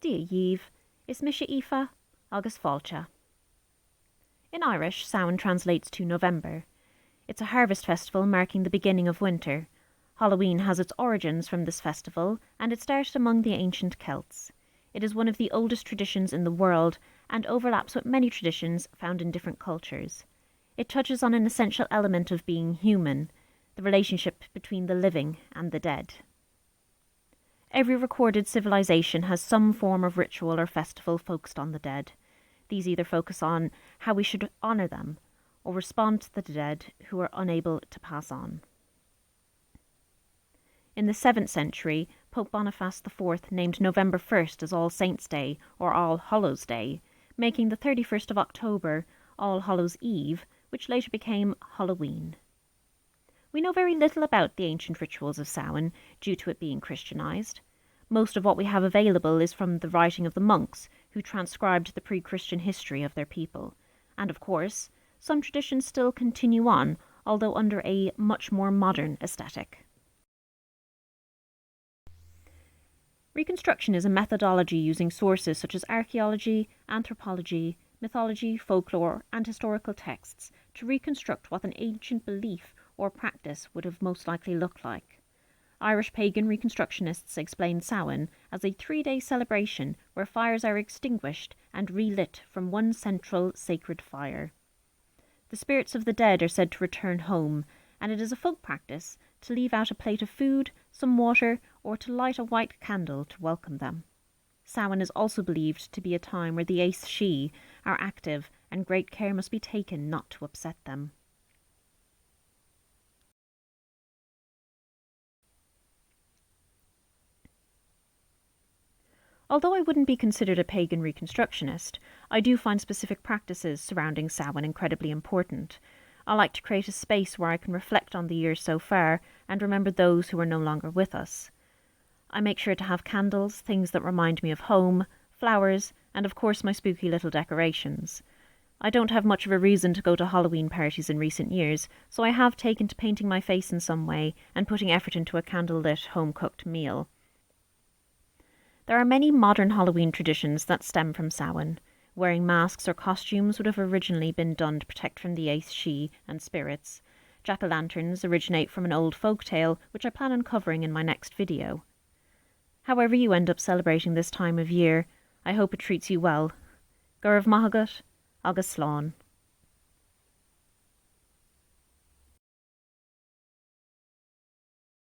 Dia Yív, is Misha Aoife, agus Fáilte. In Irish, Samhain translates to November. It's a harvest festival marking the beginning of winter. Halloween has its origins from this festival, and it started among the ancient Celts. It is one of the oldest traditions in the world and overlaps with many traditions found in different cultures. It touches on an essential element of being human, the relationship between the living and the dead. Every recorded civilization has some form of ritual or festival focused on the dead. These either focus on how we should honour them or respond to the dead who are unable to pass on. In the 7th century, Pope Boniface IV named November 1st as All Saints' Day or All Hallows' Day, making the 31st of October All Hallows' Eve, which later became Halloween. We know very little about the ancient rituals of Samhain due to it being Christianized. Most of what we have available is from the writing of the monks who transcribed the pre-Christian history of their people. And of course, some traditions still continue on, although under a much more modern aesthetic. Reconstruction is a methodology using sources such as archaeology, anthropology, mythology, folklore, and historical texts to reconstruct what an ancient belief or practice would have most likely looked like. Irish pagan reconstructionists explain Samhain as a 3-day celebration where fires are extinguished and relit from one central sacred fire. The spirits of the dead are said to return home, and it is a folk practice to leave out a plate of food, some water, or to light a white candle to welcome them. Samhain is also believed to be a time where the aes sidhe are active and great care must be taken not to upset them. Although I wouldn't be considered a pagan reconstructionist, I do find specific practices surrounding Samhain incredibly important. I like to create a space where I can reflect on the year so far and remember those who are no longer with us. I make sure to have candles, things that remind me of home, flowers, and of course my spooky little decorations. I don't have much of a reason to go to Halloween parties in recent years, so I have taken to painting my face in some way and putting effort into a candlelit, home-cooked meal. There are many modern Halloween traditions that stem from Samhain. Wearing masks or costumes would have originally been done to protect from the aes sidhe and spirits. Jack-o'-lanterns originate from an old folk tale, which I plan on covering in my next video. However you end up celebrating this time of year, I hope it treats you well. Gurv Mahagat, agus slán.